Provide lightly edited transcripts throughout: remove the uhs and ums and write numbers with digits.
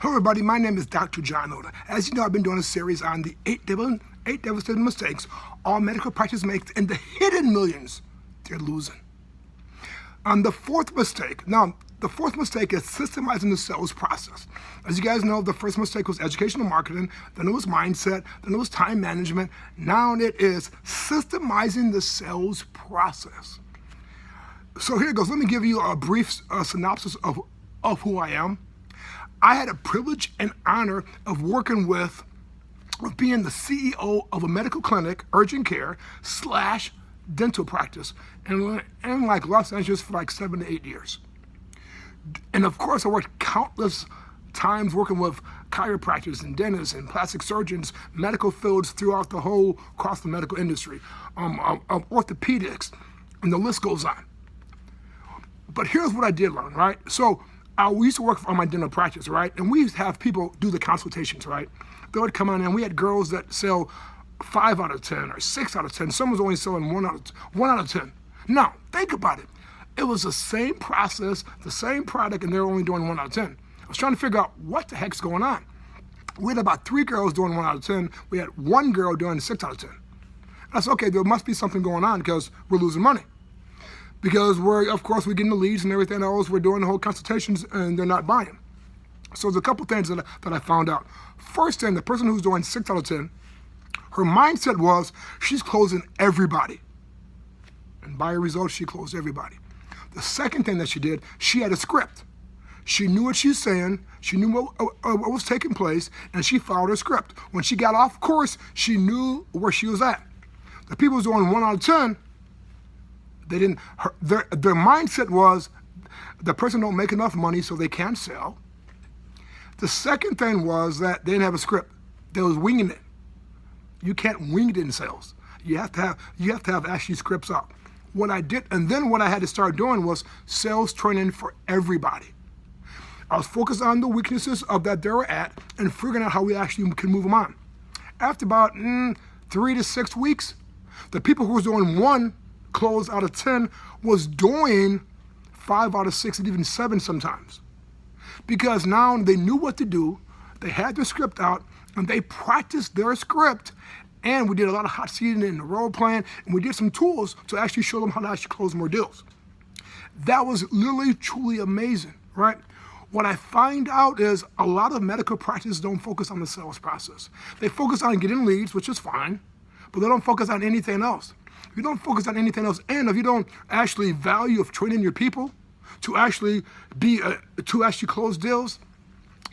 Hello everybody, my name is Dr. John Oda. As you know, I've been doing a series on the eight devastating mistakes all medical practice makes and the hidden millions they're losing. The fourth mistake is systemizing the sales process. As you guys know, the first mistake was educational marketing, then it was mindset, then it was time management. Now it is systemizing the sales process. So here it goes. Let me give you a brief synopsis of who I am. I had a privilege and honor of working with being the CEO of a medical clinic, urgent care / dental practice in like Los Angeles for like 7 to 8 years. And of course, I worked countless times working with chiropractors and dentists and plastic surgeons, medical fields across the medical industry, orthopedics, and the list goes on. But here's what I did learn, right? So we used to work on my dental practice, right? And we used to have people do the consultations, right? They would come on and we had girls that sell 5 out of 10 or 6 out of 10. Some was only selling 1 out of 10. Now, think about it. It was the same process, the same product, and they're only doing 1 out of 10. I was trying to figure out what the heck's going on. We had about 3 girls doing 1 out of 10. We had 1 girl doing 6 out of 10. I said, okay, there must be something going on because we're losing money. Because we're getting the leads and everything else, we're doing the whole consultations and they're not buying. So there's a couple things that I found out. First thing, the person who's doing 6 out of 10, her mindset was she's closing everybody. And by a result, she closed everybody. The second thing that she did, she had a script. She knew what she was saying, she knew what was taking place, and she followed her script. When she got off course, she knew where she was at. The people who's doing 1 out of 10, their mindset was the person don't make enough money so they can't sell. The second thing was that they didn't have a script. They was winging it. You can't wing it in sales. You have to have actually scripts up. What I did, and then what I had to start doing was sales training for everybody. I was focused on the weaknesses of that they were at and figuring out how we actually can move them on. After about 3 to 6 weeks, the people who was doing 1 close out of 10 was doing 5 out of 6 and even 7 sometimes. Because now they knew what to do, they had their script out, and they practiced their script, and we did a lot of hot seating and role playing, and we did some tools to actually show them how to actually close more deals. That was literally, truly amazing, right? What I find out is a lot of medical practices don't focus on the sales process. They focus on getting leads, which is fine, but they don't focus on anything else. If you don't focus on anything else, and if you don't actually value of training your people to actually close deals,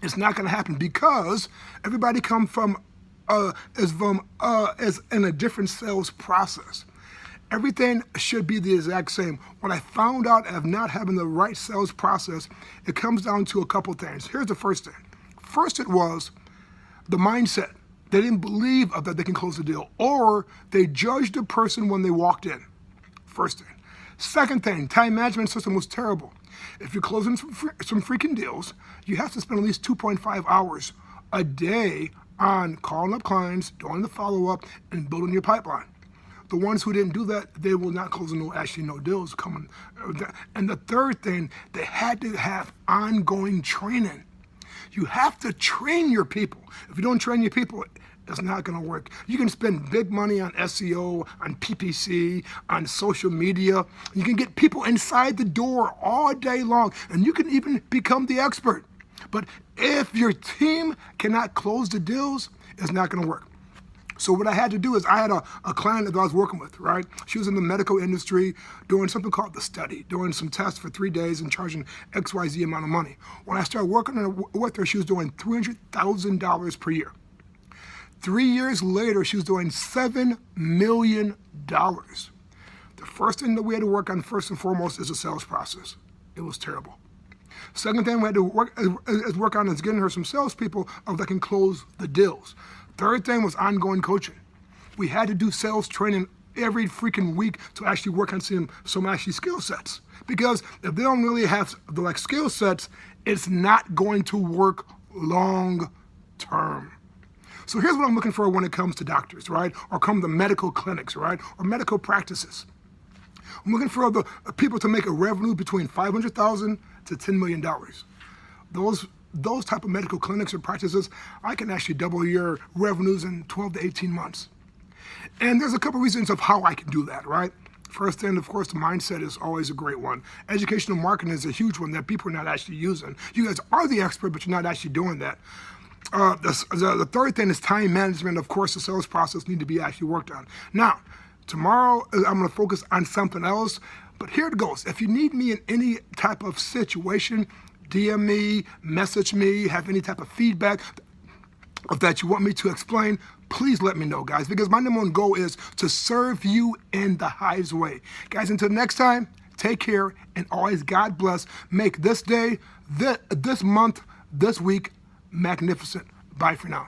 it's not going to happen because everybody come is in a different sales process. Everything should be the exact same. What I found out of not having the right sales process, it comes down to a couple things. Here's the first thing. First, it was the mindset. They didn't believe that they can close the deal, or they judged the person when they walked in. First thing. Second thing, time management system was terrible. If you're closing some freaking deals, you have to spend at least 2.5 hours a day on calling up clients, doing the follow-up, and building your pipeline. The ones who didn't do that, they will not close no deals coming. And the third thing, they had to have ongoing training. You have to train your people. If you don't train your people, it's not going to work. You can spend big money on SEO, on PPC, on social media. You can get people inside the door all day long, and you can even become the expert. But if your team cannot close the deals, it's not going to work. So what I had to do is I had a client that I was working with, right? She was in the medical industry doing something called the study, doing some tests for 3 days and charging XYZ amount of money. When I started working with her, she was doing $300,000 per year. 3 years later, she was doing $7 million. The first thing that we had to work on first and foremost is the sales process. It was terrible. Second thing we had to work on is getting her some salespeople that can close the deals. Third thing was ongoing coaching. We had to do sales training every freaking week to actually work on some actually skill sets. Because if they don't really have the skill sets, it's not going to work long term. So here's what I'm looking for when it comes to doctors, right? Or come to medical clinics, right? Or medical practices. I'm looking for the people to make a revenue between $500,000 to $10 million. those type of medical clinics or practices, I can actually double your revenues in 12 to 18 months. And there's a couple reasons of how I can do that, right? First thing, of course, the mindset is always a great one. Educational marketing is a huge one that people are not actually using. You guys are the expert, but you're not actually doing that. The third thing is time management. Of course, the sales process need to be actually worked on. Now, tomorrow, I'm going to focus on something else, but here it goes. If you need me in any type of situation, DM me, message me, have any type of feedback that you want me to explain, please let me know, guys, because my number one goal is to serve you in the highest way. Guys, until next time, take care, and always God bless. Make this day, this month, this week magnificent. Bye for now.